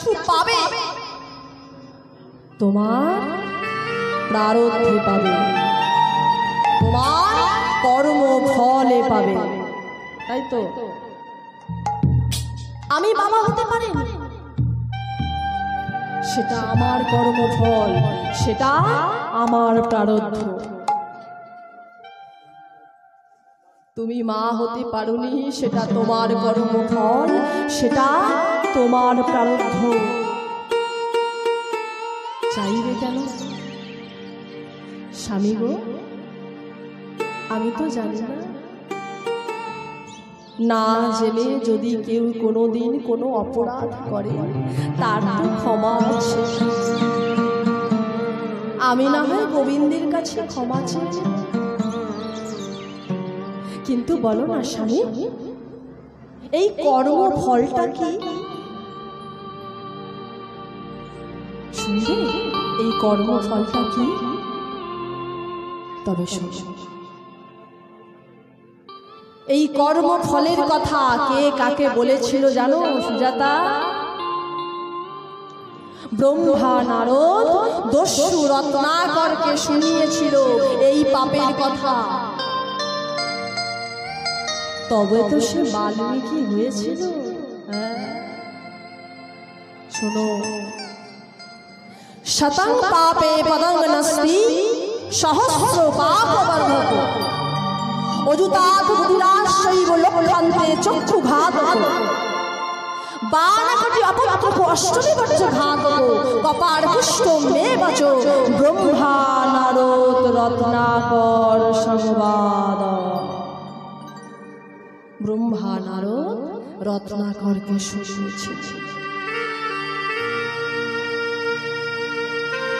কিছু পাবে, তোমার প্রারব্ধে পাবে, তোমার কর্ম ফলে পাবে। তাই তো আমি বাবা হতে পারি, সেটা আমার কর্মফল, সেটা আমার প্রারব্ধ। তুমি মা হতে পারোনি, সেটা তোমার কর্মফল, সেটা তোমার প্রারব্ধ। চাইবে কেন স্বামী গো? আমি তো জানি না। না জেনে যদি কেউ কোনোদিন কোনো অপরাধ করে, তার তো ক্ষমা আছে। আমি না হয় গোবিন্দের কাছে ক্ষমা চাই, কিন্তু বলো না স্বামী, এই কর্মফলটা কি? শুনবে এই কর্মফলটা কি? তবে শোনো, এই কর্মফলের কথা কে কাকে বলেছিল জানো সুজাতা? ব্রহ্মা নারদ দস্যু রত্নাকরকে শুনিয়েছিল এই পাপের কথা। তবে তো সে বাল্মীকি হয়েছিল। শোনো, শতং পাপে পদং নাস্তি সহস্র পাপ বর্ধক অযুতাৎ বুদ্ধিরাশৈব লক্ষান্তে চক্ষুঘাতক বাণকটি অপত্রক অষ্টমী বর্জ্য ঘাতক কপার পুষ্টমে বচ ব্রহ্মা নারদ রত্নাকর সংবাদ। ব্রহ্মা নারদ রত্নাকরকে শুনিয়েছিল।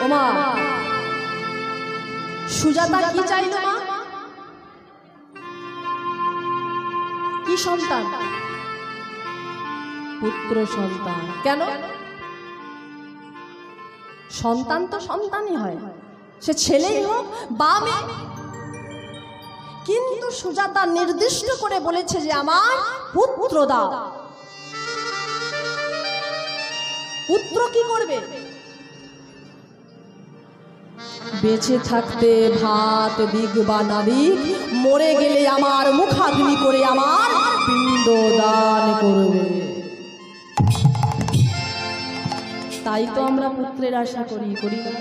ওমা, সুজাতা কি চাইল মা? কি সন্তান? পুত্র সন্তান। কেন? সন্তান তো সন্তানই হয়, সে ছেলেই হোক বা মেয়ে। কিন্তু সুজাতা নির্দিষ্ট করে বলেছে যে আমার পুত্র দাও। পুত্র কি করবে? বেঁচে থাকতে ভাত দিক বা না দিক, মরে গেলে আমার মুখাগ্নি করে আমার পিণ্ড দান করবে। তাই তো আমরা পুত্রের আশা করি না?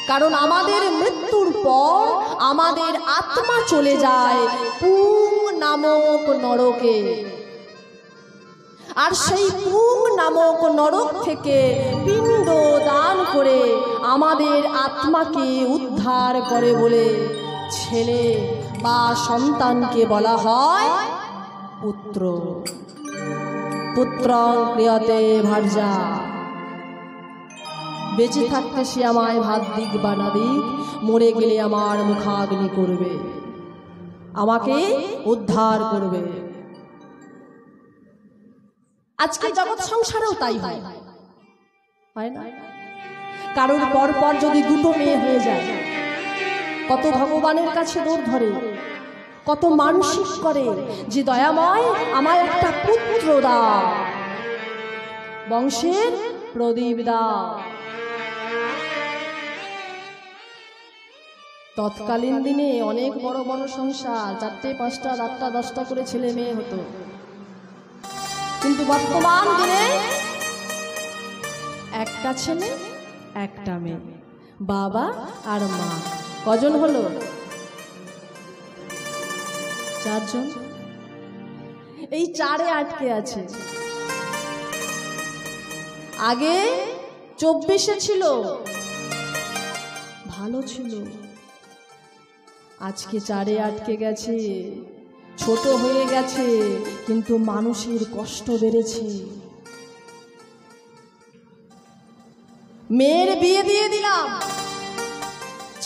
কারণ আমাদের মৃত্যুর পর আমাদের আত্মা চলে যায় পুং নামক নরকে, আর সেই পুং নামক নরক থেকে পিণ্ড দান করে আমাদের আত্মাকে উদ্ধার করে বলে ছেলে বা সন্তানকে বলা হয় পুত্র। পুত্রং ক্রিয়তে ভার্যা। বেঁচে থাকতে সে আমায় ভাত দিক বা না দিক, মরে গেলে আমার মুখাগ্নি করবে, আমাকে উদ্ধার করবে। আজকে জগৎ সংসারেও তাই হয়, হয় না? কারোর পর পর যদি দুটো মেয়ে হয়ে যায়, কত ভগবানের কাছে দৌড় ধরে, কত মানসিক করে যে দয়াময় আমায় একটা পুত্র দাও, বংশের প্রদীপ দাও। তৎকালীন দিনে অনেক বড় বড় সংসার, 4টে 5টা 8টা 10টা করে ছেলে মেয়ে হতো। কিন্তু বর্তমান দিনে একটা ছেলে একটা মেয়ে, বাবা আর মা। কজন হলো? 4 জন। এই 4-এ আটকে আছে। আগে 24-এ ছিল, ভালো ছিল। আজকে 4-এ আটকে গেছে, ছোট হয়ে গেছে, কিন্তু মানুষের কষ্ট বেড়েছে। মেয়ের বিয়ে দিয়ে দিলাম,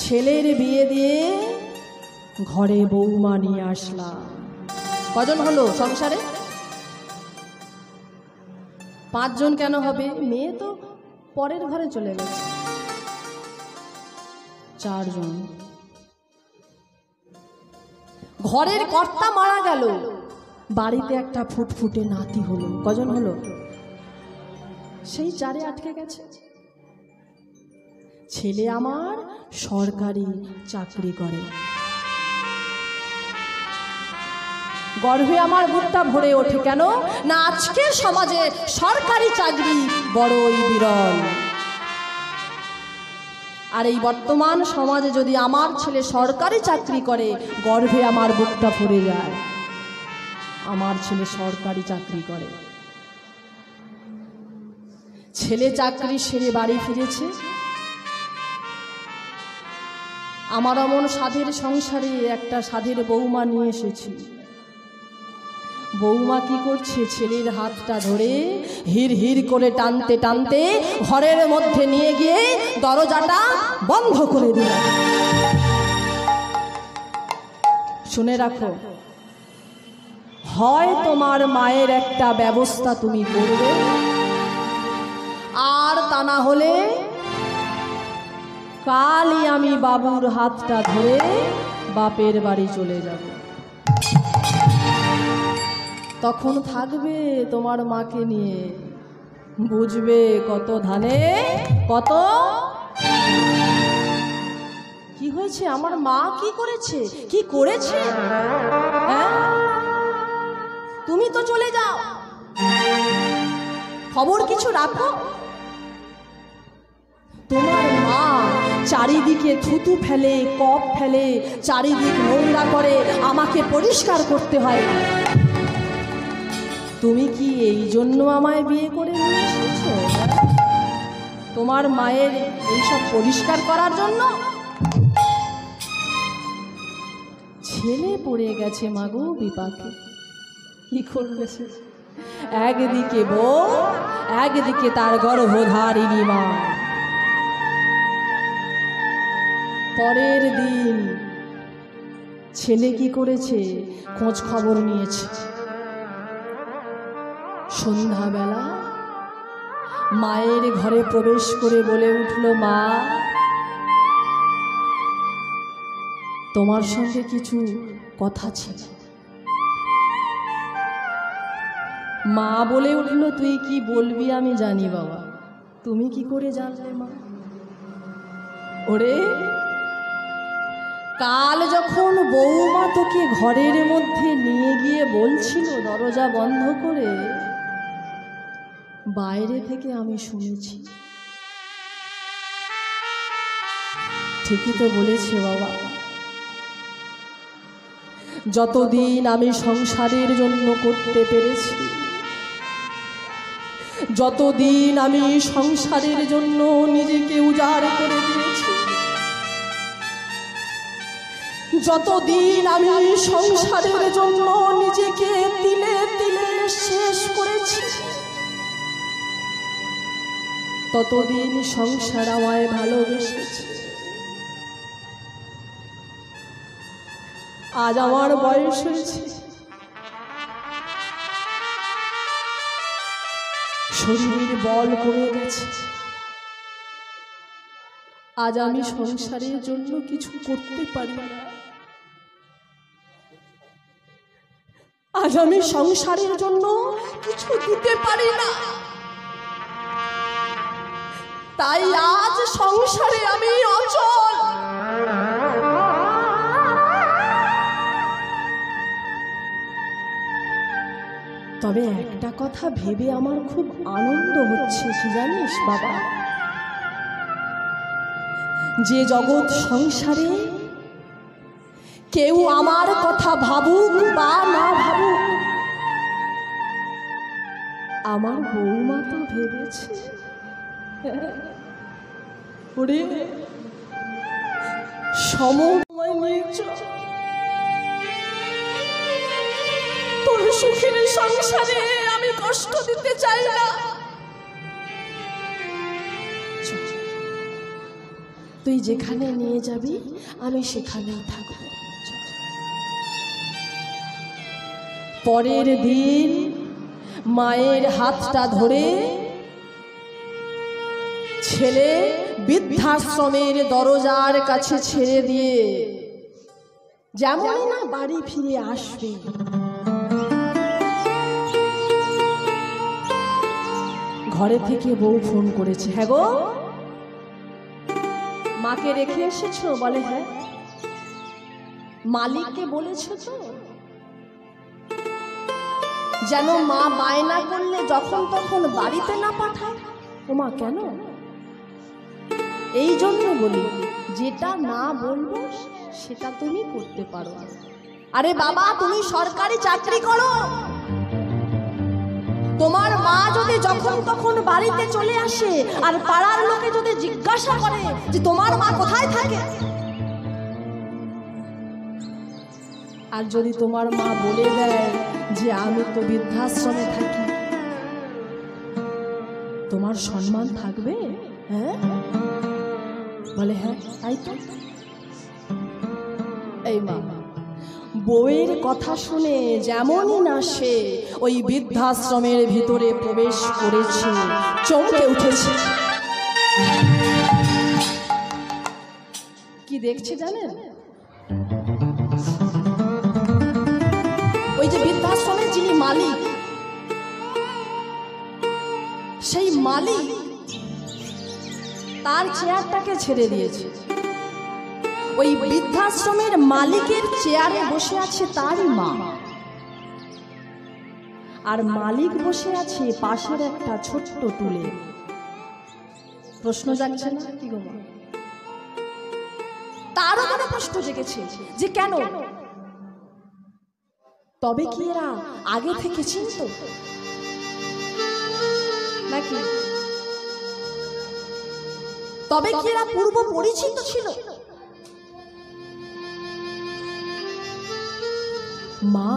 ছেলের বিয়ে দিয়ে ঘরে বৌমা নিয়ে আসলাম। কজন হলো সংসারে? 5 জন কেন হবে? মেয়ে তো পরের ঘরে চলে গেছে। 4 জন। ঘরের কর্তা মারা গেল, বাড়িতে একটা ফুটফুটে নাতি হলো। কজন হলো? সেই চারে আটকে গেছে। ছেলে আমার সরকারি চাকরি করে। গর্বে আমার বুকটা ভরে ওঠে, কেন না আজকের সমাজে সরকারি চাকরি বড়ই বিরল। আর এই বর্তমান সমাজে যদি আমার ছেলে সরকারি চাকরি করে, গর্বে আমার বুকটা ভরে যায়। আমার ছেলে সরকারি চাকরি করে। ছেলে চাকরি সেরে বাড়ি ফিরেছে। আমার অমন সাধের সংসারে একটা সাধের বৌমা নিয়ে এসেছি। বৌমা কি করছে, ছেলের হাতটা ধরে হির হির করে টানতে টানতে ঘরের মধ্যে নিয়ে গিয়ে দরজাটা বন্ধ করে দিল। শুনে রাখো, হয় তোমার মায়ের একটা ব্যবস্থা তুমি করবে, আর তা না হলে কালই আমি বাবুর হাতটা ধরে বাপের বাড়ি চলে যাব। তখন থাকবে তোমার মাকে নিয়ে, বুঝবে কত ধানে কত। কি হয়েছে, আমার মা কি করেছে, কি করেছে? হ্যাঁ, তুমি তো চলে যাও, খবর কিছু রাখো। তোমার মা চারিদিকে থুতু ফেলে, কপ ফেলে, চারিদিক নোংরা করে, আমাকে পরিষ্কার করতে হয়। তুমি কি এই জন্য আমায় বিয়ে করে নিয়ে এসেছো? তোমার মায়ের এইসব পরিষ্কার করার জন্য? ছেলে পড়ে গেছে মাগো বিপাকে, কি করবে সে? একদিকে বউ, একদিকে তার গর্ভধারিণী মা। পরের দিন ছেলে কি করেছে, খোঁজ খবর নিয়েছে। সন্ধ্যাবেলা মায়ের ঘরে প্রবেশ করে বলে উঠল, মা তোমার সঙ্গে কিছু কথা ছিল। মা বলে উঠল, তুই কি বলবি আমি জানি বাবা, তুমি কি করে জানলে মা? ওরে, কাল যখন বৌমা তোকে ঘরের মধ্যে নিয়ে গিয়ে বলছিল দরজা বন্ধ করে, বাইরে থেকে আমি শুনেছি। ঠিকই তো বলেছে বাবা, যতদিন আমি সংসারের জন্য করতে পেরেছি, যতদিন আমি সংসারের জন্য নিজেকে উজাড় করে দিয়েছি, যতদিন আমি সংসারের জন্য নিজেকে তিলে তিলে শেষ করেছি, ততদিন সংসার আমায় ভালোবেসেছে। আজ আমার বয়স হয়েছে, শরীরের বল কমে গেছে, আজ আমি সংসারের জন্য কিছু করতে পারি না। আজ আমি সংসারের জন্য কিছু দিতে পারি না। তাই আজ সংসারে আমি অচল। তবে একটা কথা ভেবে আমার খুব আনন্দ হচ্ছে, কি জানিস বাবা? যে জগৎ সংসারে কেউ আমার কথা ভাবুক বা না ভাবুক, আমার বৌমা তো ভেবেছে। ওরে, সময় নিয়েছ, তোর সুখের সংসারে আমি কষ্ট দিতে চাই না। তুই যেখানে নিয়ে যাবি আমি সেখানেই থাকবো। পরের দিন মায়ের হাতটা ধরে ছেলে বৃদ্ধাশ্রমের দরজার কাছে ছেড়ে দিয়ে যেমনই না বাড়ি ফিরে আসবে, ঘরে থেকে বউ ফোন করেছে, হ্যাঁ গো মাকে রেখে এসেছো? বলে হ্যাঁ। মালিককে বলেছো তো যেন মা বায়না করলে যখন তখন বাড়িতে না পাঠায়? ও মা কেন? এই জন্য বলি যেটা না বলবো সেটা তুমি করতে পারো। আরে বাবা তুমি সরকারি চাকরি করো, তোমার মা যদি যখন তখন বাড়িতে চলে আসে আর পাড়ার লোকে যদি জিজ্ঞাসা করে যে তোমার মা কোথায় থাকে, আর যদি তোমার মা বলে দেয় যে আমি তো বৃদ্ধাশ্রমে থাকি, তোমার সম্মান থাকবে? হ্যাঁ বলে হ্যাঁ তাই তো। এই মা বউয়ের কথা শুনে যেমনই না সে ওই বৃদ্ধাশ্রমের ভিতরে প্রবেশ করেছে, চমকে উঠেছে। কি দেখছে জানেন? ওই যে বৃদ্ধাশ্রমের যিনি মালিক, সেই মালিক তার চেয়ারটাকে ছেড়ে দিয়েছে। ওই বৃদ্ধাশ্রমের মালিকের চেয়ারে বসে আছে তারই মা, আর মালিক বসে আছে পাশের একটা ছোট্ট টুলে। প্রশ্ন জাগছে না কি গো মা? তারও কোনো প্রশ্ন জেগেছে যে কেন? তবে কি এরা আগে থেকে চিনত নাকি? তবে কি এরা পূর্ব পরিচিত ছিল? মা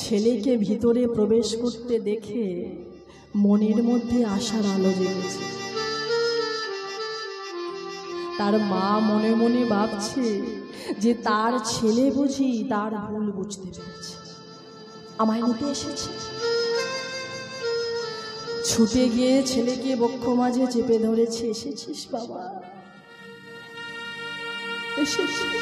ছেলেকে ভিতরে প্রবেশ করতে দেখে মনের মধ্যে আশার আলো জেগেছে। তার মা মনে মনে ভাবছে যে তার ছেলে বুঝি তার ভুল বুঝতে পেরেছে, আমায় নিতে এসেছে। ছুটে গিয়ে ছেলেকে বক্ষ মাঝে চেপে ধরেছে, এসেছিস বাবা, এসেছিস।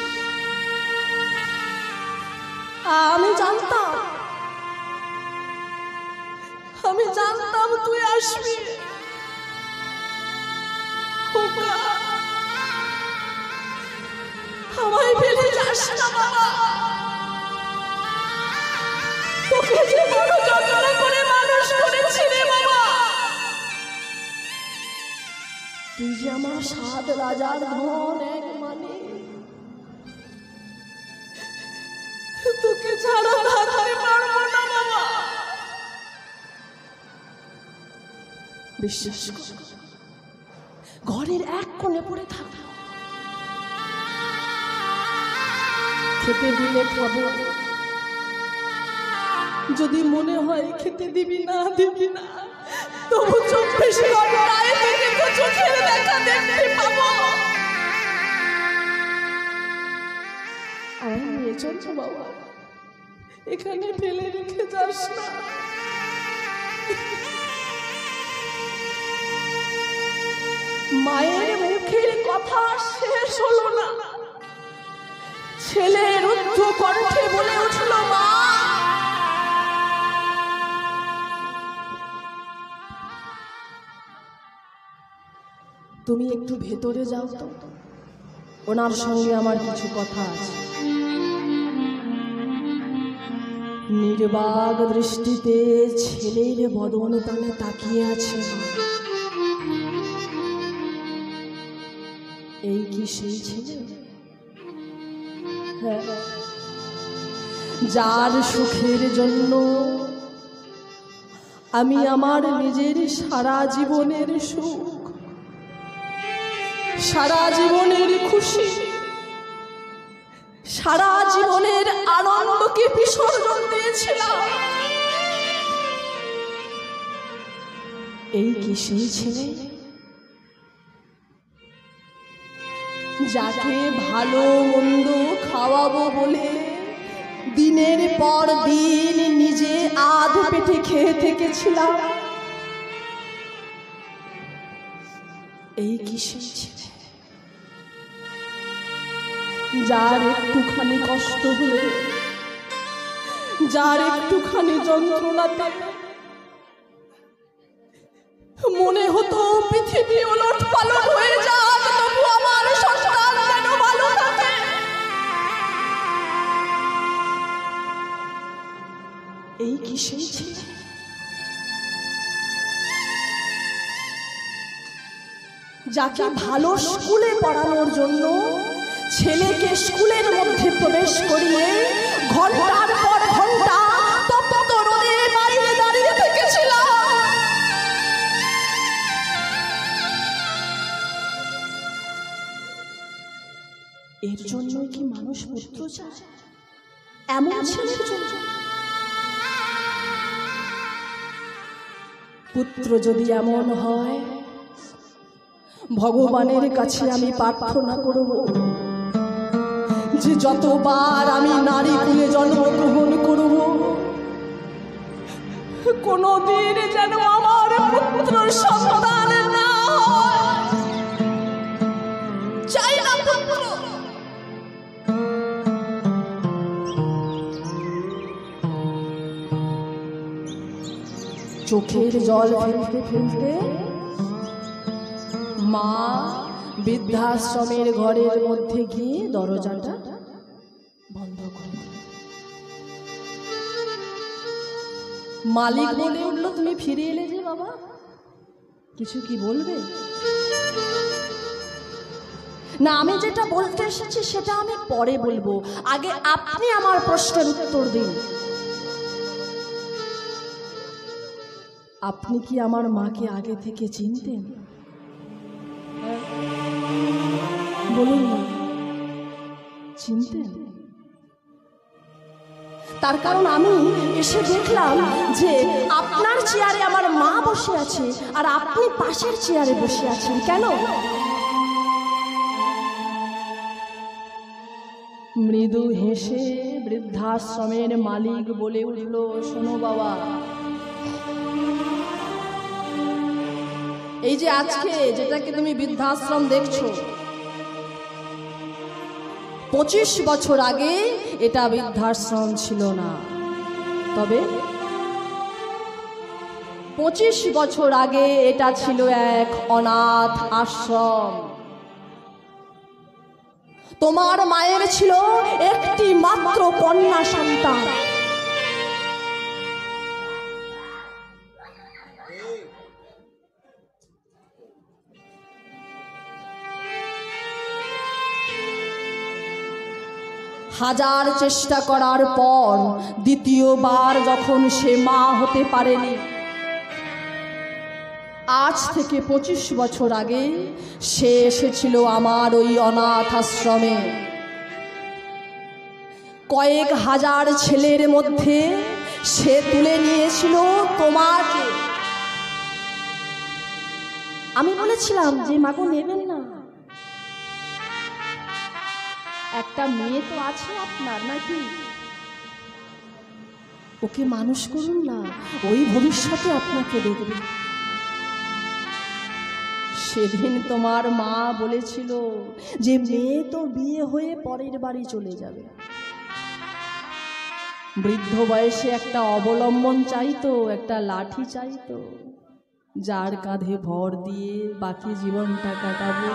আমি জানতাম তুই আসবি। আমায় ফেলে যাস না বাবা, তোকে যে বড় যত্ন করে মানুষ করেছি রে বাবা, তুই যে আমার 7 রাজার ধন এক মালিক, তোকে ছাড়া থাকতে পারবো না বাবা। বিশ্বাস কর, ঘরের এক কোণে পড়ে থাকবো, খেতে দিলে খাবো, যদি মনে হয় খেতে দিবি না তবু 24 ঘন্টায় থেকে তো চোখের দেখা দেখতে পাবো। আমার নিয়ে চলছো বাবা, এখানে ফেলে রেখে যাস না। মায়ের মুখের কথা শেষ হলো না, ছেলে রুদ্ধ কণ্ঠে বলে উঠল, মা তুমি একটু ভেতরে যাও তো, ওনার সঙ্গে আমার কিছু কথা আছে। নির্বাক দৃষ্টিতে ছেলের বদন টানে তাকিয়ে আছে। এই কি সেই ছেলে? হ্যাঁ, যার সুখের জন্য আমি আমার নিজের সারা জীবনের সুখ, সারা জীবনের খুশি, সারা জীবনের আনন্দকে বিসর্জন দিয়েছিলাম। এই কি সেই ছেলে যাকে ভালো মন্দ খাওয়াবো বলে দিনের পর দিন নিজে আধ পেটে খেয়ে থেকেছিলাম? এই কি সেই ছেলে যার একটুখানি কষ্ট হলে, যার একটুখানি যন্ত্রণাতে মনে হতো পৃথিবী ওলট পালট হয়ে যাক, তবু আমার সন্তান যেন ভালো থাকে। এই কি সেই ছেলে যাকে ভালো স্কুলে পড়ানোর জন্য ছেলেকে স্কুলের মধ্যে প্রবেশ করিয়ে ঘন্টার পর ঘন্টা তপ্ত রোদে বাইরে দাঁড়িয়ে থেকেছিলাম। এর জন্যই কি মানুষ পুত্র চায়? এমন ছেলের জন্য? পুত্র যদি এমন হয়, ভগবানের কাছে আমি প্রার্থনা করব যে যতবার আমি নারী কুলে জন্মগ্রহণ করব, কোনদিন যেন আমার পুত্র সন্তান না হয়। চাই না পুত্র। চোখের জল ফেলতে ফেলতে মা বৃদ্ধাশ্রমের ঘরের মধ্যে গিয়ে দরজাটা বন্ধ করে দিল। মালিক বলে উঠল, তুমি ফিরে এলে যে বাবা, কিছু কি বলবে? না, আমি যেটা বলতে এসেছি সেটা আমি পরে বলবো, আগে আপনি আমার প্রশ্নের উত্তর দিন। আপনি কি আমার মাকে আগে থেকে চিনতেন? বলুন না, চিনতেন? তার কারণ আমি এসে দেখলাম যে আপনার চেয়ারে আমার মা বসে আছে আর আপনি পাশের চেয়ারে বসে আছেন। কেন? মৃদু হেসে বৃদ্ধাশ্রমের মালিক বলে উঠল, শোনো বাবা, এই যে আজকে যেটাকে তুমি বৃদ্ধাশ্রম দেখছো, 25 বছর আগে এটা বৃদ্ধাশ্রম ছিল না। তবে 25 বছর আগে এটা ছিল এক অনাথ আশ্রম। তোমার মায়ের ছিল একটি মাত্র কন্যা সন্তান। হাজার চেষ্টা করার পর দ্বিতীয়বার যখন সে মা হতে পারেনি, আজ থেকে 25 বছর আগে সে এসেছিল আমার ওই অনাথ আশ্রমে। কয়েক হাজার ছেলের মধ্যে সে তুলে নিয়েছিল তোমাকে। আমি বলেছিলাম যে মাগো নেবেন না, একটা মেয়ে তো আছে আপনার, নাকি? ওকে মানুষ করুন না, ওই ভবিষ্যতে আপনাকে দেখবে। সেদিন তোমার মা বলেছিল যে মেয়ে তো বিয়ে হয়ে পরের বাড়ি চলে যাবে, বৃদ্ধ বয়সে একটা অবলম্বন চাইতো, একটা লাঠি চাইতো, যার কাঁধে ভর দিয়ে বাকি জীবনটা কাটাবো।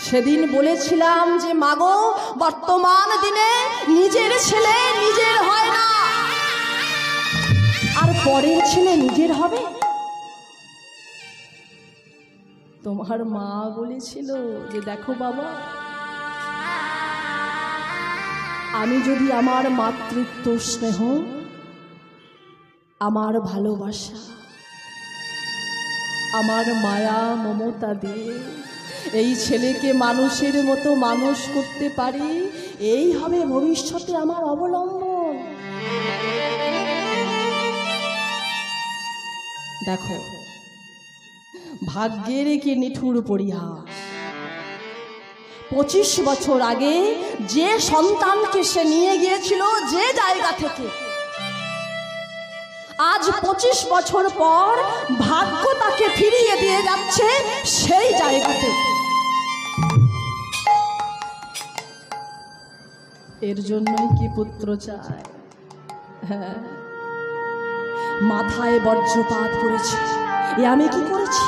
সেদিন বলেছিলাম যে মাগো, বর্তমান দিনে নিজের ছেলে নিজের হয় না, আর পরের ছেলে নিজের হবে। তোমার মা বলেছিল যে দেখো বাবা, আমি যদি আমার মাতৃত্ব স্নেহ, আমার ভালোবাসা, আমার মায়া মমতা দিয়ে এই ছেলেকে মানুষের মতো মানুষ করতে পারি, এই হবে ভবিষ্যতে আমার অবলম্বন। দেখো, ভাগ্যের কি নিঠুর পরিহাস। 25 বছর আগে যে সন্তানকে সে নিয়ে গিয়েছিল যে জায়গা থেকে, আজ 25 বছর পর ভাগ্য তাকে ফিরিয়ে দিয়ে যাচ্ছে সেই জায়গাতে। এর জন্যই কি পুত্র চায়? হ্যাঁ, মাথায় বজ্রপাত পড়েছে। এ আমি কি করেছি?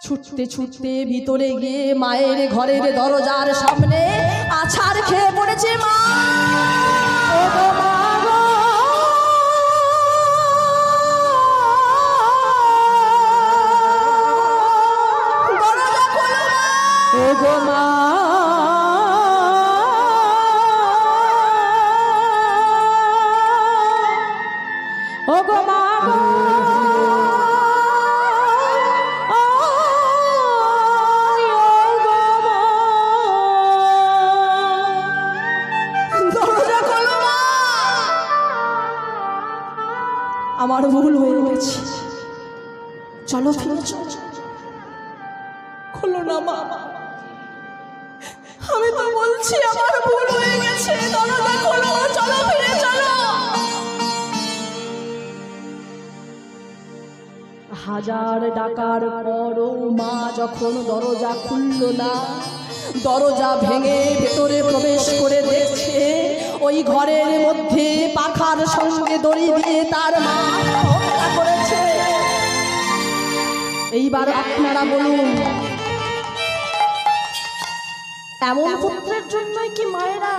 ছুটতে ছুটতে ভিতরে গিয়ে মায়ের ঘরের দরজার সামনে আছাড় খেয়ে পড়েছে। মা, দরজা খোলো মা, ও গো মা, ও গো মা গো, দরজা খোলো মা, আমার ভুল হয়ে গেছে, চলো ফিরে চলো। খোলো না মা, আমি তো বলছি আমার ভুল হয়ে গেছে, দরজা খোলো, চলো ফিরে চলো। হাজার ডাকার পরও মা যখন দরজা খুলল না, দরজা ভেঙে ভেতরে প্রবেশ করে দেখছে ওই ঘরের মধ্যে পাখার সঙ্গে দড়ি দিয়ে তার মা হত্যা করেছে। এইবার আপনারা বলুন, এমন পুত্রের জন্যই কি মায়েরা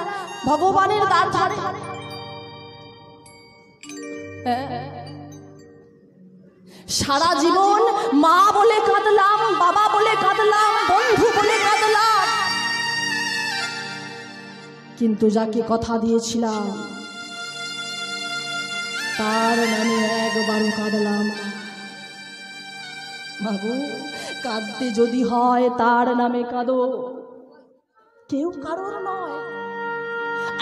ভগবানের গান ধরে? সারা জীবন মা বলে কাঁদলাম, বাবা বলে কাঁদলাম, বন্ধু বলে কাঁদলাম, কিন্তু যাকে কথা দিয়েছিলাম তার নামে একবারও কাঁদলাম। বাবু, কাঁদতে যদি হয় তার নামে কাঁদো, কেউ কারোর নয়।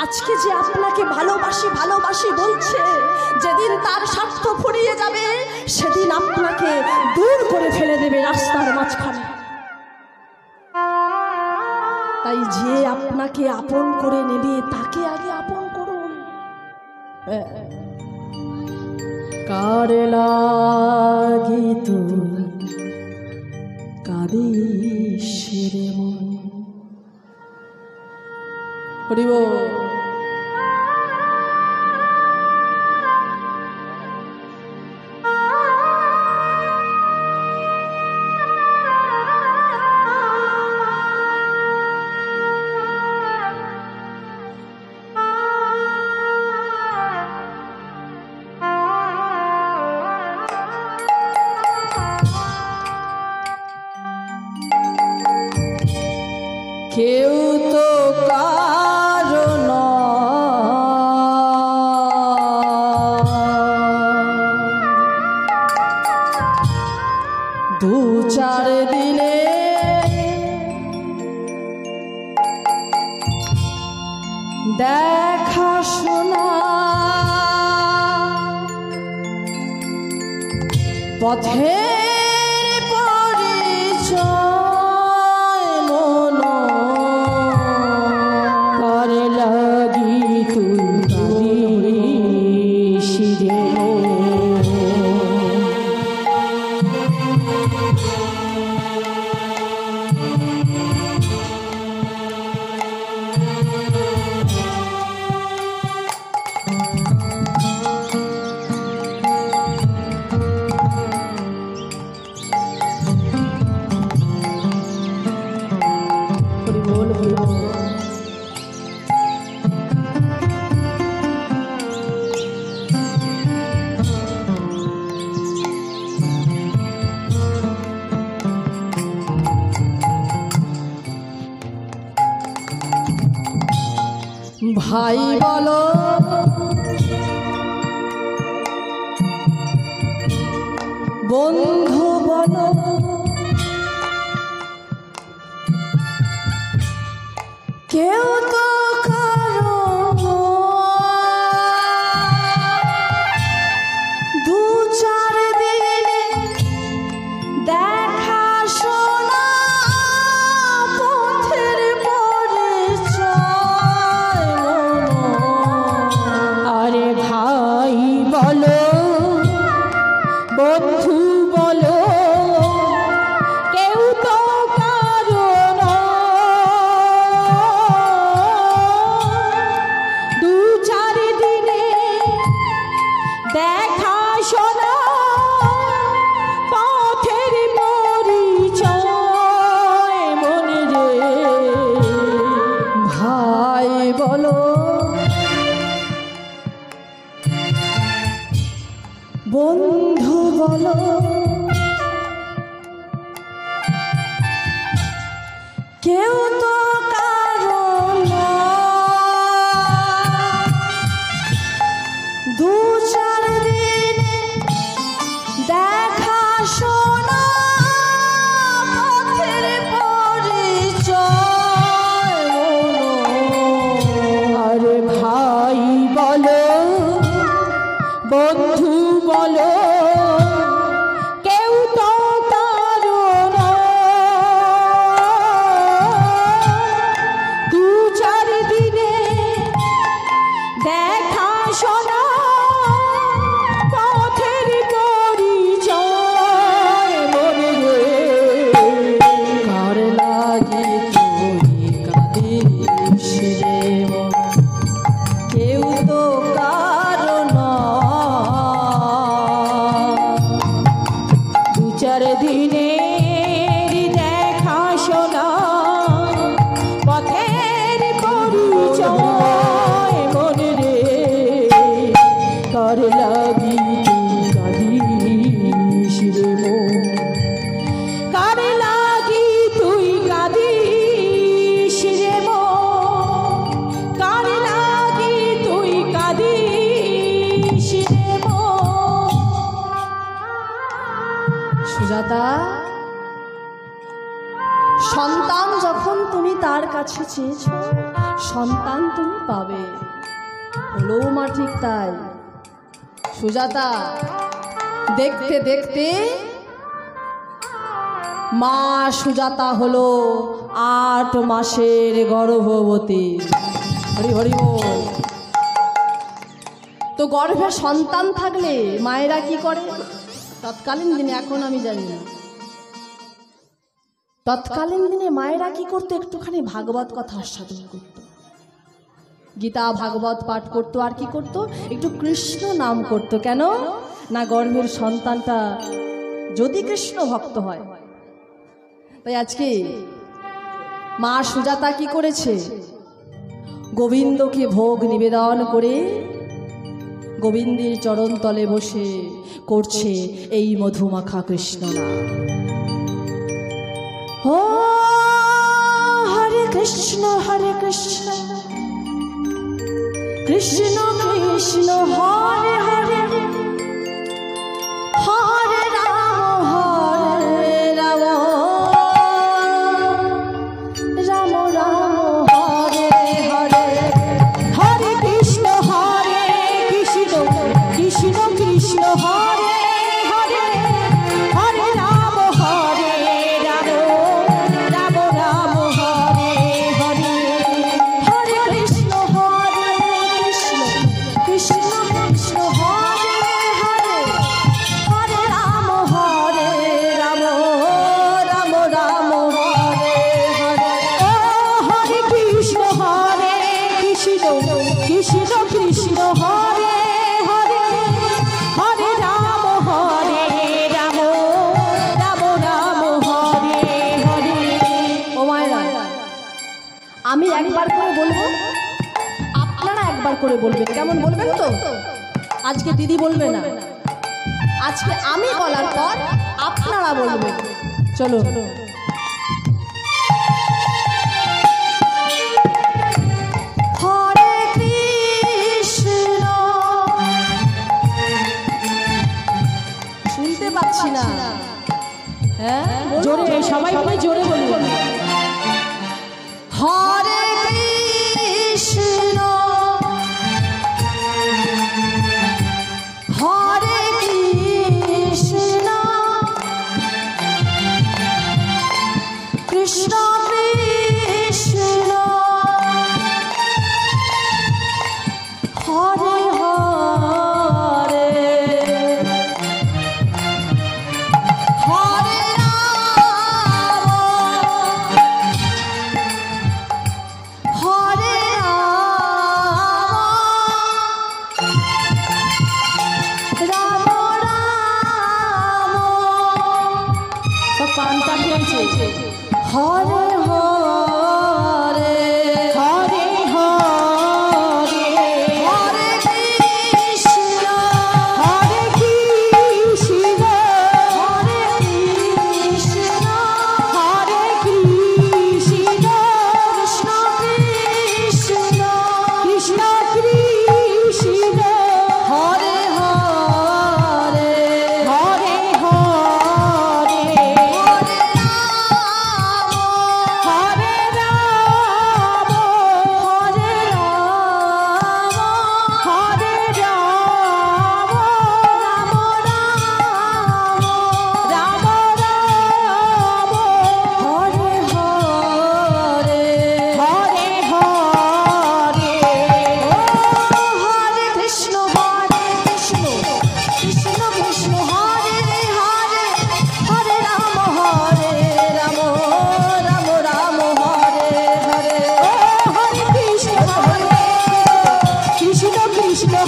আজকে যে আপনাকে ভালোবাসি ভালোবাসি বলছে, যেদিন তার স্বার্থ ফুরিয়ে যাবে সেদিন আপনাকে দূর করে ফেলে দেবে রাস্তার মাঝখানে। তাই যে আপনাকে আপন করে নেবে তাকে আগে আপন করুন। কার লাগি তুই কাঁদিস রে মন। হরি বল। কেউ তো কারণ দু চার দিনে দেখা শোনা পথে ভাই বলো বন্ধু বলো কেউ তো কারো দু চার দিনে দেখা শোনা পথের পরিচয়। আরে ভাই বলো বন্ধু বলো বন্ধু বলো কেউ তো কারো না, দু চার দিনে দেখা শোনা পথের পরিচয়। আরে ভাই বলো বন্ধু বলো কেউ তো কারো না, দু চার দিনে দেখা শোনা পথের পরিচয়। মনে রে কার লাগে তুই কাঁদিস রে মন, কেউ তো কারো না, দু চার দিনে দেখা শোনা পথের পরিচয়। মনে রে কার লাগি তুই কাঁদিস রে মন, কার লাগি তুই কাঁদিস রে মন, কার লাগি তুই কাঁদিস রে মন। সুজাতা, সন্তান যখন তুমি তার কাছে চেয়েছ সন্তান তুমি পাবে, হলো মা ঠিক তাই। সুজাতা, দেখতে দেখতে মা সুজাতা হলো 8 মাসের গর্ভবতী। হরি হরি বল। তো গর্ভে সন্তান থাকলে মায়েরা কি করে তৎকালীন দিনে, এখন আমি জানি না, তৎকালীন দিনে মায়েরা কি করতো, একটুখানি ভাগবত কথা আস্বাদন করত, গীতা ভাগবত পাঠ করতো, আর কি করতো একটু কৃষ্ণ নাম করতো। কেন না গর্ভের সন্তানটা যদি কৃষ্ণ ভক্ত হয়। তাই আজকে মা সুজাতা কি করেছে, গোবিন্দকে ভোগ নিবেদন করে গোবিন্দের চরণ তলে বসে করছে এই মধুমাখা কৃষ্ণ নাম। ও হরে কৃষ্ণ কৃষ্ণ কৃষ্ণ হরে হরে, হরে রাম রাম রাম হরে হরে, হরে কৃষ্ণ কৃষ্ণ কৃষ্ণ হরে হরে, হরে রাম রাম রাম হরে হরে, হরে কৃষ্ণ কৃষ্ণ কৃষ্ণ হরে হরে, হরে রাম রাম রাম হরে হরে। ও হরে কৃষ্ণ কৃষ্ণ কৃষ্ণ হরে হরে, হরে রাম রাম রাম হরে হরে। ও মায়েরা, আমি একবার করে বলবো, আপনারা একবার করে বলবেন। কেমন বলবেন তো? আজকে দিদি বলবে না, আজকে আমি বলার পর আপনারা বলবেন। চলো। হরে কৃষ্ণ, শুনতে পাচ্ছি না, হ্যাঁ জোরে সবাই বলে, জোরে বলুন। হরে কৃষ্ণ হরে কৃষ্ণ কৃষ্ণ কৃষ্ণ হরে হরে, হরে রাম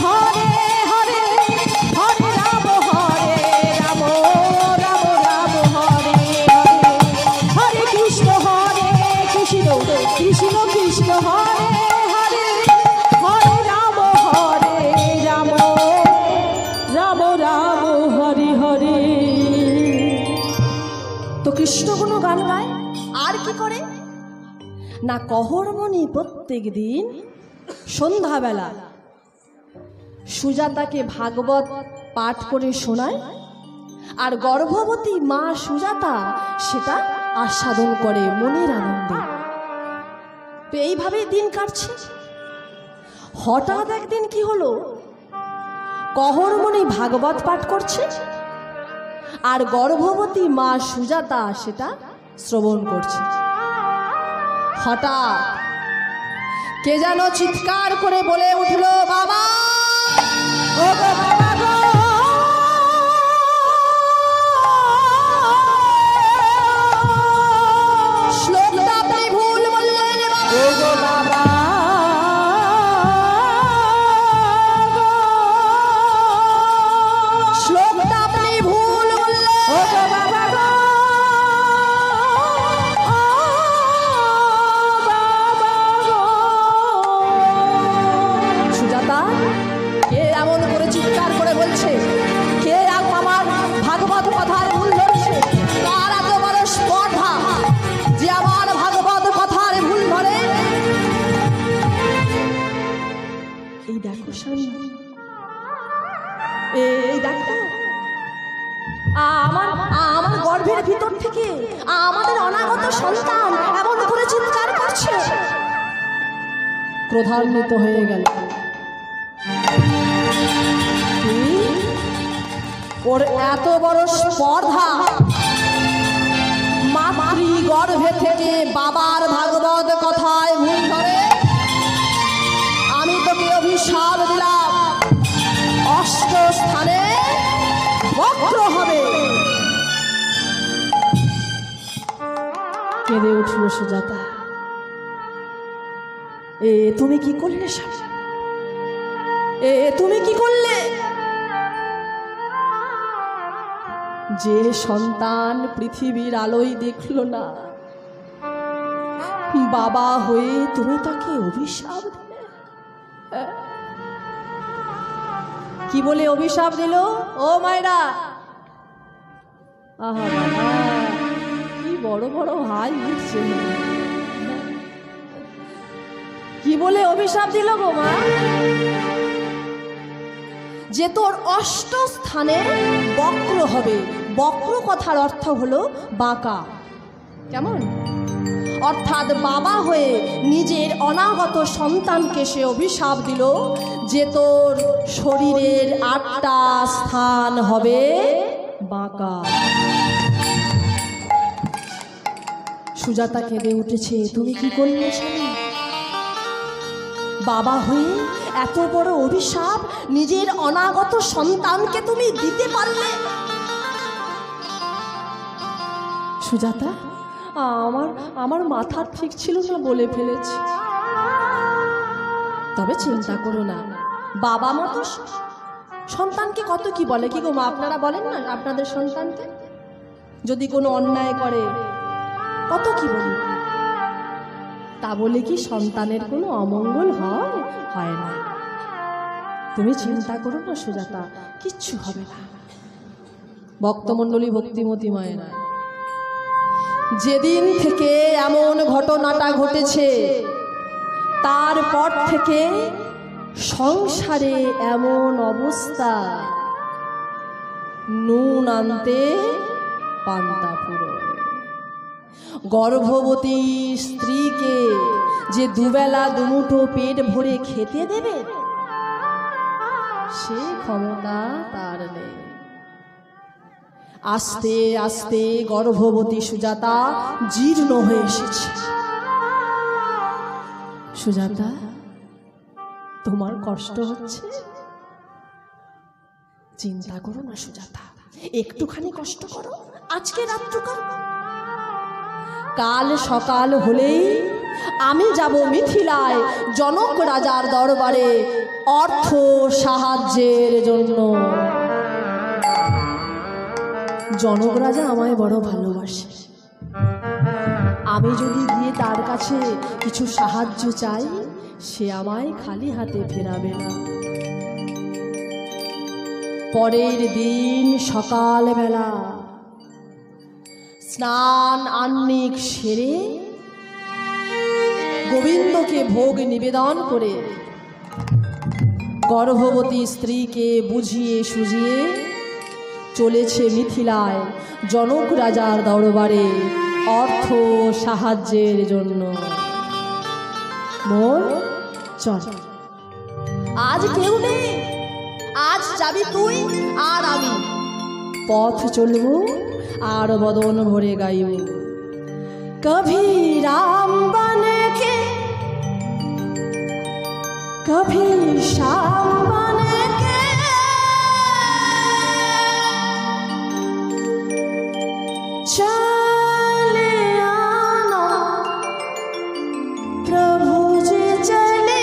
হরে হরে হরে রাম রাম রাম হরে হরে হরে কৃষ্ণ কৃষ্ণ কৃষ্ণ হরে হরে হরে রাম রাম রাম হরে হরে। তো কৃষ্ণ কোনো গান গায় আর কি করে না, কহরমণি প্রত্যেক দিন সন্ধ্যাবেলা সুজাতাকে ভাগবত পাঠ করে শোনায়, আর গর্ভবতী মা সুজাতা সেটা আস্বাদন করে মনের আনন্দে। তো এইভাবেই দিন কাটছে। হঠাৎ একদিন কি হলো, কহরমণি ভাগবত পাঠ করছে আর গর্ভবতী মা সুজাতা সেটা শ্রবণ করছে। হঠাৎ কে যেন চিৎকার করে বলে উঠল, বাবা ও বাবা গো, শ্লোকটা আপনি ভুল বললেন বাবা। শ্লোকটা আপনি ভুল বললেন বাবা গো। সুজাতা কে এমন করে চিৎকার করে বলছে, কে আমার ভাগবত কথার ভুল ধরছে, কার এত বড় স্পর্ধা যে আমার ভাগবত কথার ভুল ধরে। এই দেখো স্বামী, এই দেখো আমার গর্ভের ভিতর থেকে আমাদের অনাগত সন্তান এমন করে চিৎকার করছে। ক্রোধান্বিত হয়ে গেল। ওর এত বড় স্পর্ধা, মাতৃ গর্ভে থেকে বাবার ভাগবত কথায় ভুল ধরে। আমি তোকে অভিশাপ দিলাম, অষ্ট স্থানে বক্র হবে। কেঁদে উঠল সুজাতা। তুমি কি করলে স্বামী, তুমি কি করলে? যে সন্তান পৃথিবীর আলোই দেখল না, বাবা হয়ে তুমি তাকে অভিশাপ দিলে। কি বলে অভিশাপ দিল ও মায়েরা? আহা বাবা, কি বড় বড় ভাই উঠছে। কি বলে অভিশাপ দিল গো মা? যে তোর অষ্ট স্থানে বক্র হবে। বক্র কথার অর্থ হলো বাঁকা। কেমন? অর্থাৎ বাবা হয়ে নিজের অনাগত সন্তানকে সে অভিশাপ দিল যে তোর শরীরের 8টা স্থান হবে বাঁকা। সুজাতা কেঁদে উঠেছে। তুমি কি করলে স্বামী? বাবা হয়ে এত বড় অভিশাপ নিজের অনাগত সন্তানকে তুমি দিতে পারলে? সুজাতা, আমার মাথা ঠিক ছিল না বলে ফেলেছি। তবে চিন্তা করো না, বাবা মা তো সন্তানকে কত কি বলে। কি গো মা, আপনারা বলেন না আপনাদের সন্তানকে যদি কোনো অন্যায় করে কত কি বলি? তা বলে কি সন্তানের কোনো অমঙ্গল হয় না। তুমি চিন্তা করো না সুজাতা, কিচ্ছু হবে না। ভক্তমণ্ডলী, ভক্তিমতী মায়েরা, যেদিন থেকে এমন ঘটনাটা ঘটেছে তারপর থেকে সংসারে এমন অবস্থা, নুন আনতে পান্তা ফুরোয়। গর্ভবতী স্ত্রীকে যে দুবেলা দুমুঠো পেট ভরে খেতে দেবে সে ক্ষমতা তার নেই। আস্তে আস্তে গর্ভবতী সুজাতা জীর্ণ হয়ে এসেছে। সুজাতা, তোমার কষ্ট হচ্ছে? চিন্তা করো না সুজাতা, একটুখানি কষ্ট করো, আজকে রাত্রকাল। কাল সকাল হলেই আমি যাব মিথিলায় জনক রাজার দরবারে অর্থ সাহায্যের জন্য। জনক রাজা আমায় বড় ভালোবাসে, আমি যদি গিয়ে তার কাছে কিছু সাহায্য চাই, সে আমায় খালি হাতে ফেরাবে না। পরের দিন সকালবেলা স্নান আহ্নিক সেরে গোবিন্দকে ভোগ নিবেদন করে গর্ভবতী স্ত্রীকে বুঝিয়ে সুঝিয়ে চলেছে মিথিলায় জনক রাজার দরবারে অর্থ সাহায্যের জন্য। মন চল, আজ কেউ নেই, আজ যাবি তুই আর আমি। পথ চলব আর বদন ভরে গাইব, কভি রাম বনকে কভি শ্যাম বনকে, চলে আনা প্রভু যে চলে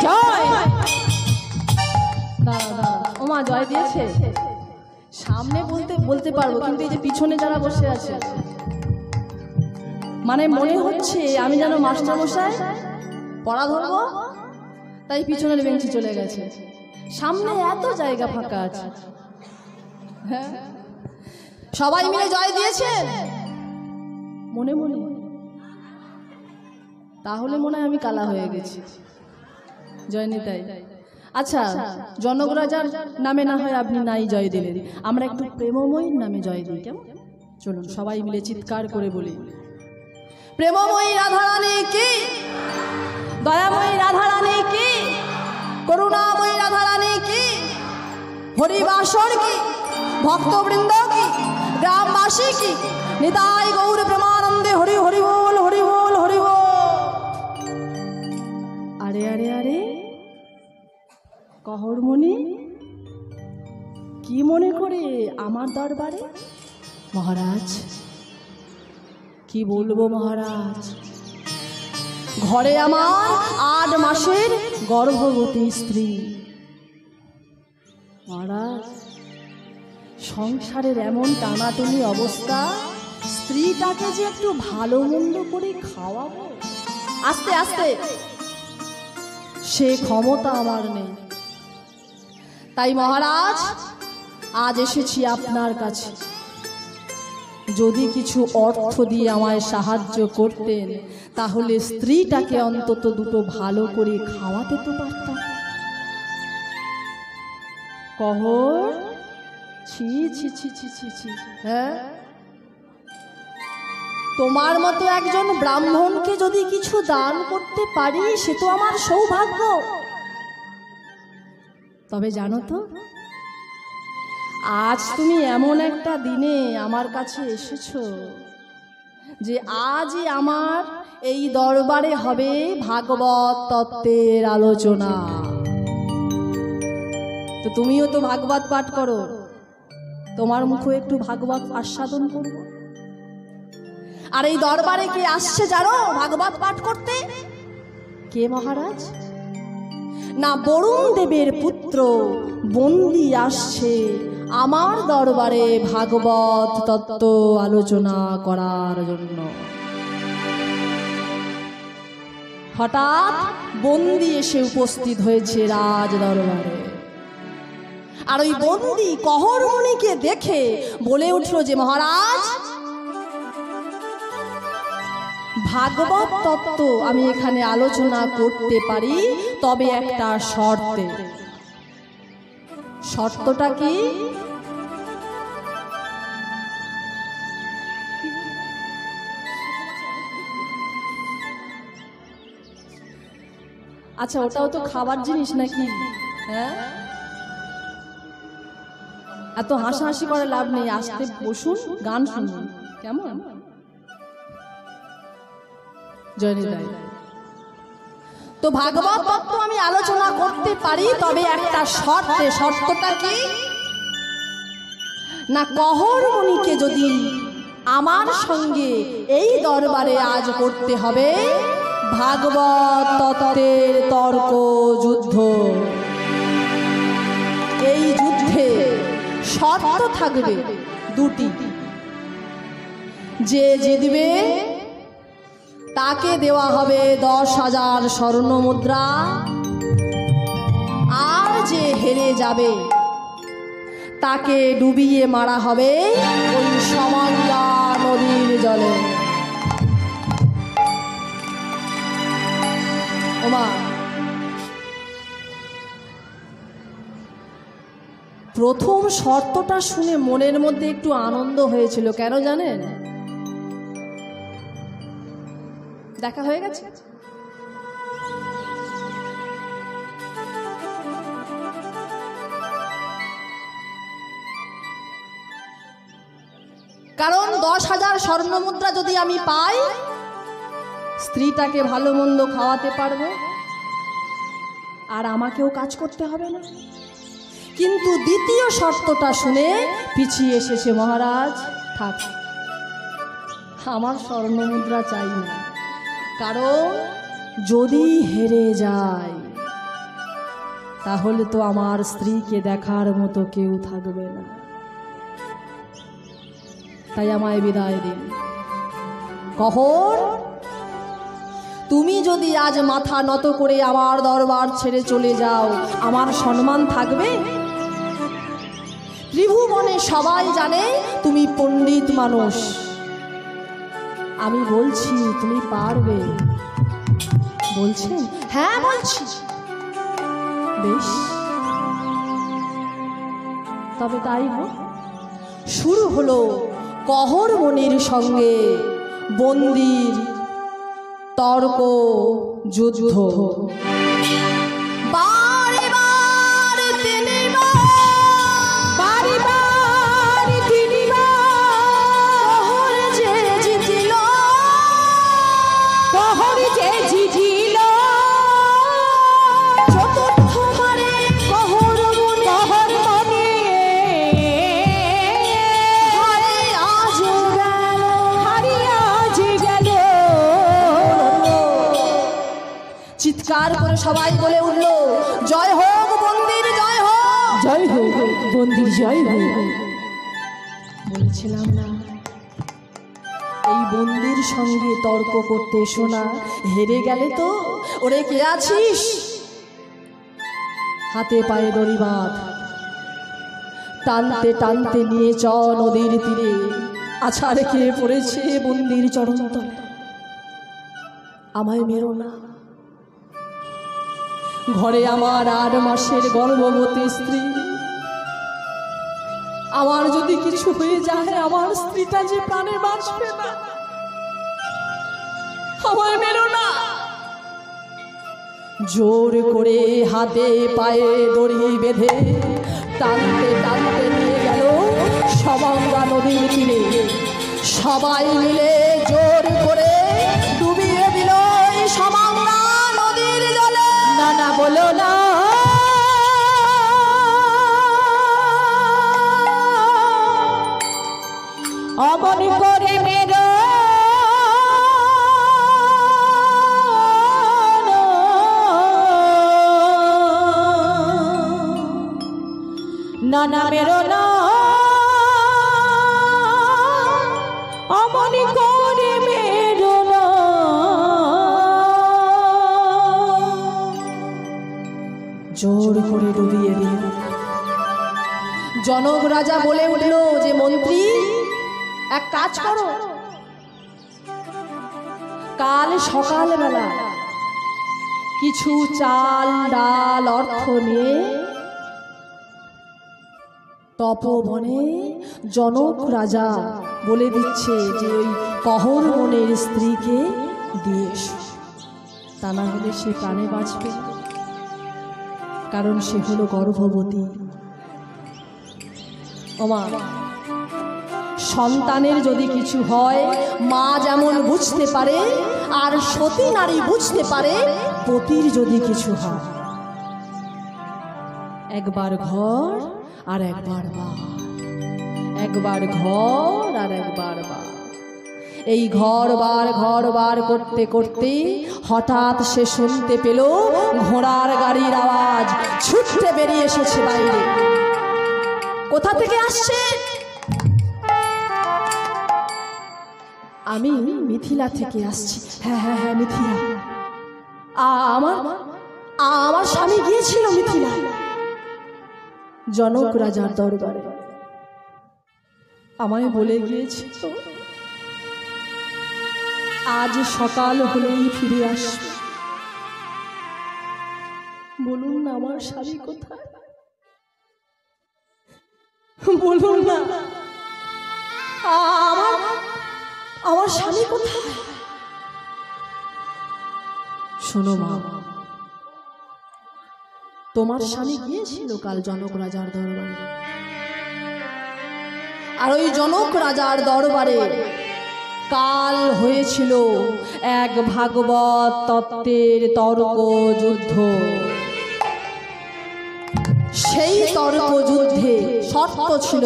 জয়। দাঁড়া দাঁড়া, ওমা জয় দিয়েছে। সামনে বলতে পারবো, কিন্তু এই যে পিছনে যারা বসে আছে, মানে মনে হচ্ছে আমি যেন মাস্টার মশাই পড়া ধরবো, তাই পিছনের বেঞ্চি চলে গেছে। সামনে এত জায়গা ফাঁকা আছে। হ্যাঁ, সবাই মিলে জয় দিয়েছে মনে মনে। তাহলে মনে হয় আমি কালা হয়ে গেছি। জয় নিতাই। আচ্ছা, জনকরাজার নামে না হয় আপনি নাই জয় দিলেন, আমরা একটু প্রেমময়ীর নামে জয় দিই, কেমন? চলুন সবাই মিলে চিৎকার করে বলি, প্রেমময়ী রাধারানী কি, দয়াময়ী রাধারানী কি, করুণাময়ী রাধারানী কি, হরিবাসর কি, ভক্তবৃন্দ কি, গ্রামবাসী কি, নিতাই গৌর প্রেমানন্দে হরি হরি বল, হরি বল, হরি বল। আরে আরে আরে, কহরমণি কি মনে করে আমার দরবারে? মহারাজ, কি বলবো মহারাজ, ঘরে আমার 8 মাসের গর্ভবতী স্ত্রী। মহারাজ, সংসারের এমন টানাটনি অবস্থা, স্ত্রীটাকে যে একটু ভালো মন্দ করে খাওয়াবো, আস্তে আস্তে সে ক্ষমতা আমার নেই। তাই মহারাজ, আজ এসেছি আপনার কাছে। যদি কিছু অর্থ দিয়ে আমায় সাহায্য করতেন, তাহলে স্ত্রীটাকে অন্তত দুটো ভালো করে খাওয়াতে তো পারতাম। কহর, ছি ছি ছি ছি ছি ছি, হ্যাঁ, তোমার মতো একজন ব্রাহ্মণকে যদি কিছু দান করতে পারি, সে তো আমার সৌভাগ্য। তবে জানো তো, আজ তুমি এমন একটা দিনে আমার কাছে এসেছো যে আজই আমার এই দরবারে হবে ভাগবত তত্ত্বের আলোচনা। তো তুমিও তো ভাগবত পাঠ করো, তোমার মুখে একটু ভাগবত আস্বাদন করবো। আর এই দরবারে কে আসছে জানো ভাগবত পাঠ করতে? কে মহারাজ? না, বরুণ দেবের পুত্র বন্দি আসছে আমার দরবারে ভাগবত তত্ত্ব আলোচনা করার জন্য। হঠাৎ বন্দি এসে উপস্থিত হয়েছে রাজ দরবারে। আর ওই বন্দি কহরমণিকে দেখে বলে উঠল যে মহারাজ, ভাগবত তত্ত্ব আমি এখানে আলোচনা করতে পারি, তবে একটা শর্তে। শর্তটা কি? আচ্ছা, ওটাও তো খাবার জিনিস নাকি? হ্যাঁ, এত হাসাহাসি করে লাভ নেই, আসতে বসুন, গান শুনুন, কেমন? জয়নিতাই। তো ভাগবত তত্ত্ব আমি আলোচনা করতে পারি, তবে একটা শর্তে। শর্তটা কি? না, কহরমণিকে যদি আমার সঙ্গে এই দরবারে আজ করতে হবে ভাগবত তত্ত্বের তর্ক যুদ্ধ। এই যুদ্ধে শর্ত থাকবে দুটি। যে জিতবে তাকে দেওয়া হবে 10,000 স্বর্ণ মুদ্রা, আর যে হেরে যাবে তাকে ডুবিয়ে মারা হবে ওই সমঙ্গা নদীর জলে। ওমা, প্রথম শর্তটা শুনে মনের মধ্যে একটু আনন্দ হয়েছিল। কেন জানেন? দেখা হয়ে গেছে। কারণ 10,000 স্বর্ণ মুদ্রা যদি আমি পাই, স্ত্রীটাকে ভালো মন্দ খাওয়াতে পারবো, আর আমাকেও কাজ করতে হবে না। কিন্তু দ্বিতীয় শর্তটা শুনে পিছিয়ে এসেছে মহারাজ। থাক, আমার স্বর্ণ মুদ্রা চাই না, কারণ যদি হেরে যায় তাহলে তো আমার স্ত্রীকে দেখার মতো কেউ থাকবে না। তাই আমায় বিদায় দিন। কহর, তুমি যদি আজ মাথা নত করে আমার দরবার ছেড়ে চলে যাও, আমার সম্মান থাকবে? ত্রিভুবনে সবাই জানে তুমি পণ্ডিত মানুষ। আমি বলছি তুমি পারবে। বলছেন? হ্যাঁ বলছি। বেশ, তবে তাই হোক। শুরু হলো কহর মনির সঙ্গে বন্দির তর্ক যুদ্ধ। চিৎকার করে সবাই বলে উঠল, জয় হোক বন্দির, জয় হোক, জয় হোক বন্দির, জয় হোক। বলেছিলাম না এই বন্দির সঙ্গে তর্ক করতে শোনা, হেরে গেলে তো ওরে কে আছিস, হাতে পায়ে দড়ি বাঁধ, টানতে টানতে নিয়ে চ নদীর তীরে। আছাড় খেয়ে পড়েছে বন্দির চরণতল। আমায় মেরো না। ঘরে আমার 8 মাসের গর্ভবতী স্ত্রী। আমার যদি কিছু হয়ে যায়, আমার স্ত্রীটা যে প্রাণে বাঁচবে না। আমায় মেরো না। জোর করে হাতে পায়ে দড়ি বেঁধে টানতে টানতে নিয়ে গেল সবাঙ্গা নদীর তীরে। সবাই মিলে জোর করে ডুবিয়ে দিল সবাঙ্গা নদীর জলে। না না বলো না, অমন করে মেরো না, না মেরো না, অমন করে মেরো না। জোর করে ডুবিয়ে দিল। জনক রাজা বলে উঠল যে মন্ত্রী, এক কাজ করো, কাল সকালবেলা কিছু চাল ডাল অর্থ নিয়ে তপবনে জনক রাজা বলে দিচ্ছে যে ওই কহর মনের স্ত্রীকে দিয়ে এসো, তা না হলে সে প্রাণে বাঁচবে, কারণ সে হলো গর্ভবতী। ওমা, সন্তানের যদি কিছু হয়, মা যেমন বুঝতে পারে, আর সতী নারী বুঝতে পারে পতির যদি কিছু হয়। একবার ঘর আর একবার বার, একবার ঘর আর একবার বার। এই ঘর বার করতে করতে হঠাৎ সে শুনতে পেল ঘোড়ার গাড়ির আওয়াজ। ছুটতে বেরিয়ে এসেছে বাইরে। কোথা থেকে আসছে? আমি মিথিলা থেকে আসছি। হ্যাঁ হ্যাঁ হ্যাঁ, মিথিলা। আমার স্বামী গিয়েছিল মিথিলা জনক রাজার দরবারে। আমায় বলে গিয়েছে তো আজ সকাল হলেই ফিরে আসবে। বলুন না আমার স্বামী কোথায়, বলুন না আমার স্বামী কোথায়। শোনো মা, তোমার স্বামী গিয়েছিল কাল জনক রাজার দরবারে, আর ওই জনক রাজার দরবারে কাল হয়েছিল এক ভাগবত তত্ত্বের তর্ক যুদ্ধ। সেই তর্ক যুদ্ধে শর্ত ছিল,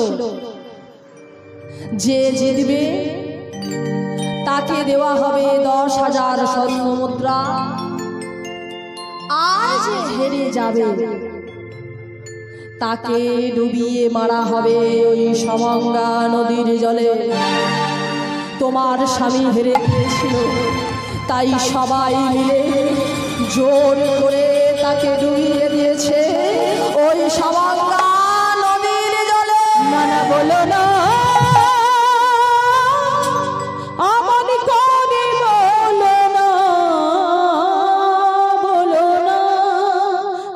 যে জিতবে তাকে দেওয়া হবে 10,000 স্বর্ণ মুদ্রা, আর যে হেরে যাবে তাকে ডুবিয়ে মারা হবে ওই সমঙ্গা নদীর জলে। তোমার স্বামী হেরে গিয়েছিল, তাই সবাই মিলে জোর করে তাকে ডুবিয়ে দিয়েছে ওই সমঙ্গা নদীর জলে। না না বলো না, আমার করে বলো না, বলো না,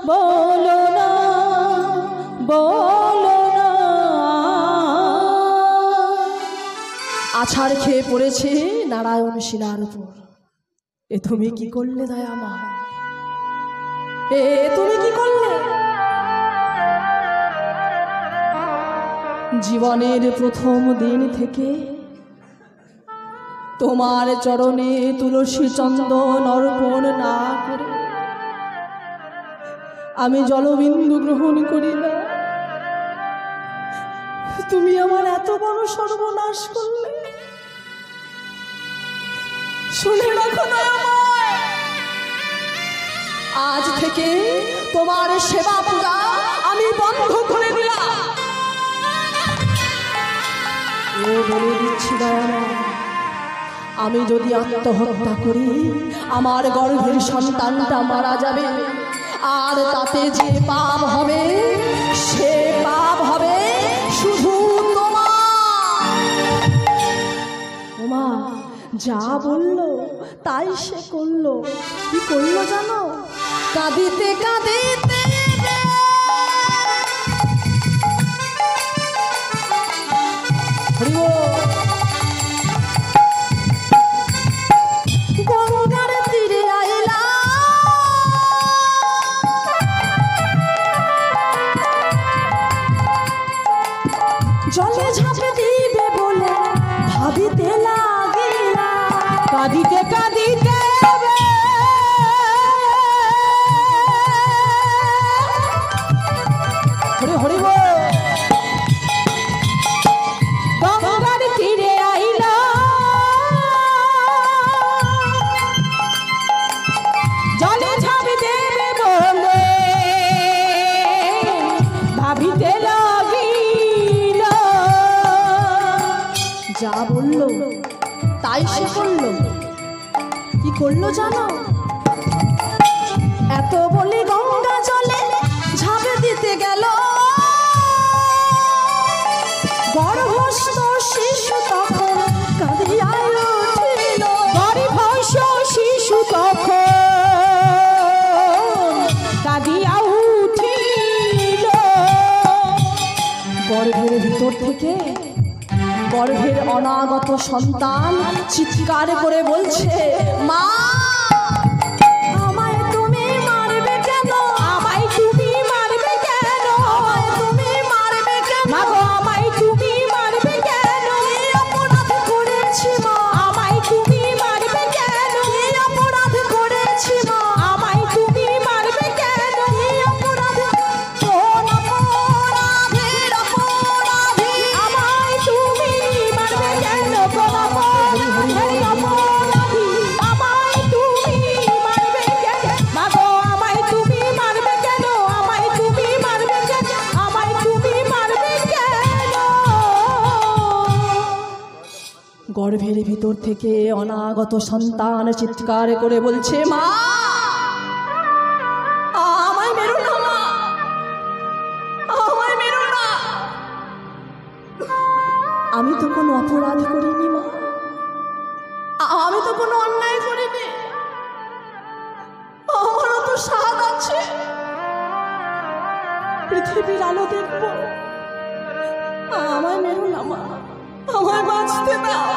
বলো না, বলো না। আছাড় খেয়ে পড়েছে নারায়ণ শিলার উপর। এ তুমি কি করলে দয়াময়, এ তুমি কি করলে? জীবনের প্রথম দিন থেকে তোমার চরণে তুলসী চন্দন অর্পণ না করে আমি জলবিন্দু গ্রহণ করি না। তুমি আমার এত বড় সর্বনাশ করলে। শুনে রাখো দয়াময়, আজ থেকে তোমার সেবা পূজা আমি বন্ধ করে দিলাম। ও বলে দিচ্ছি দয়াময়, আমি যদি আত্মহত্যা করি আমার গর্ভের সন্তানটা মারা যাবে, আর তাতে যে পাপ হবে সে পাপ হবে শুধু তোমার। যা বললো তাই সে করলো। কি করলো জানো? কাঁদিতে কাঁদিতে গঙ্গার তীরে আইলা, জলে ঝাঁপে দিবে বলে ভাবিতে লাগিলা। কাঁদিতে কাঁদিতে হরি হরি বল। গঙ্গার তীরে আইলা, জলে ঝাঁপি দেবে বলে ভাবিতে লাগিল। যা বললো তাই সে করলো। কি করলো জানো? এত বলে গঙ্গা জলে ঝাঁপে দিতে গেল, গর্ভস্থ শিশু তখন কাঁদিয়া উঠিল। গর্ভস্থ শিশু তখন কাঁদিয়া উঠিল। গর্ভের ভিতর থেকে গর্ভের অনাগত সন্তান চিৎকার করে বলছে, মা আমায় তুমি মারবে কেন? আমায় তুমি মারবে কেন? আমায় তুমি মারবে কেন? মা গো আমায় তুমি মারবে কেন? কি অপরাধ করেছি মা? আমায় তুমি মারবে কেন? কি অপরাধ করেছি মা? আমায় তুমি মারবে কেন? কি অপরাধ? কোন অপরাধের অপরাধী? আমায় তুমি মারবে কেন? কোন অপরাধের অপরাধী? আমায় তুমি মারবে কেন? মা গো আমায় তুমি মারবে কেন? আমায় তুমি মারবে কেন? আমায় তুমি মারবে কেন? গর্ভের ভিতর থেকে অনাগত সন্তান চিৎকার করে বলছে, মা আমায় মেরো না, মা আমায় মেরো না। আমি তো কোনো অপরাধ করিনি মা, আমি তো কোনো অন্যায় করিনি। আমারও তো স্বাদ আছে, পৃথিবীর আলো দেখবো। আমায় মেরো না মা, আমায় বাঁচতে দাও।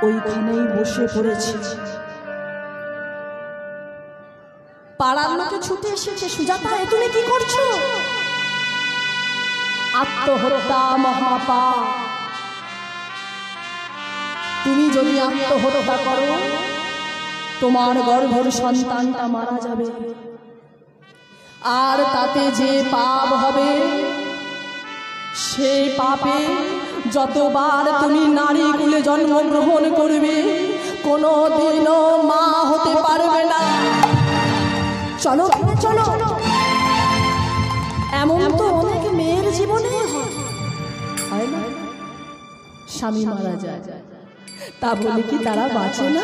ওইখানেই বসে পড়েছি। পাড়ার লোকে ছুটে এসেছে, সুজাতা এ তুমি কি করছো? আত্মহত্যা মহাপাপ। তুমি যদি আত্মহত্যা করো তোমার গর্ভের সন্তানটা মারা যাবে, আর তাতে যে পাপ হবে সেই পাপে যতবার তুমি নারী কুলে জন্মগ্রহণ করবে কোনোদিনও মা হতে পারবে না। চলো চলো এমন তো অনেক মেয়ের জীবনে হয় না, স্বামী মারা যায়, তা বলে কি তারা বাঁচে না?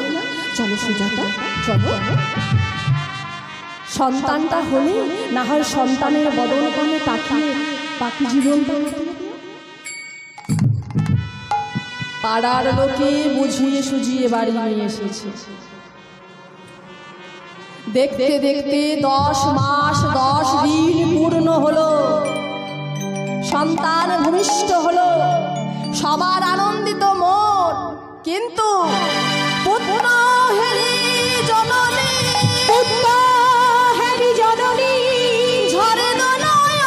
চলো সুজাতা, চলো। সন্তানটা হলে না হয় সন্তানের বদন পানে তাকিয়ে বাকি জীবনটা কাটিয়ে দিও। পাড়ার লোকে বুঝিয়ে সুঝিয়ে বাড়ি নিয়ে এসেছে। দেখতে দেখতে 10 মাস 10 দিন পূর্ণ হলো, সন্তান ভূমিষ্ঠ হলো, সবার আনন্দিত মন। কিন্তু পুত্র হেরি জননী, পুত্র হেরি জননী, ঝরে দনয়,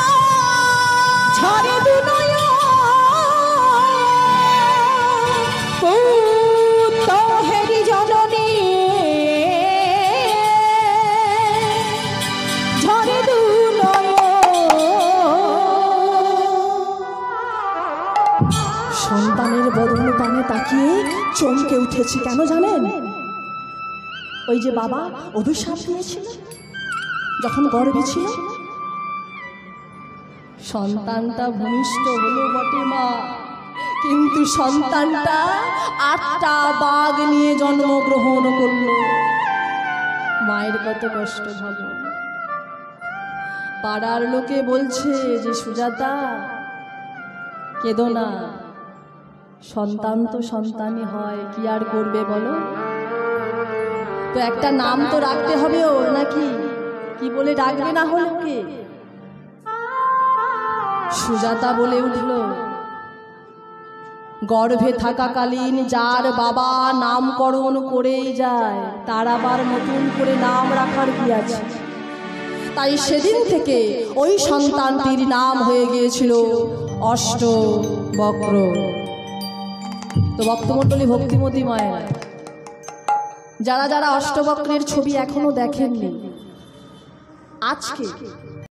ঝরে দুনয়, পুত্র হেরি জননী, ঝরে দুনয়। সন্তানের বদন পানে তাকিয়ে চমকে উঠেছে। কেন জানেন? ওই যে বাবা অভিশাপ দিয়েছিল যখন গর্ভে ছিল। সন্তানটা ভূমিষ্ঠ হলো বটে মা, কিন্তু সন্তানটা 8টা বাঘ নিয়ে জন্মগ্রহণ করলো। মায়ের কত কষ্ট ভাবো। পাড়ার লোকে বলছে যে সুজাতা কেঁদো না, সন্তান তো সন্তানই হয়, কি আর করবে বলো। তো একটা নাম তো রাখতে হবে ওর, নাকি? কি বলে ডাকবে না হলে ওকে? সুজাতা বলে উঠল, গর্ভে থাকাকালীন যার বাবা নামকরণ করেই যায় তার আবার নতুন করে নাম রাখার কি আছে? তাই সেদিন থেকে ওই সন্তানটির নাম হয়ে গিয়েছিল অষ্টবক্র। তো ভক্তমণ্ডলী, ভক্তিমতী মায়েরা, যারা যারা অষ্টবক্রের ছবি এখনো দেখেননি, আজকে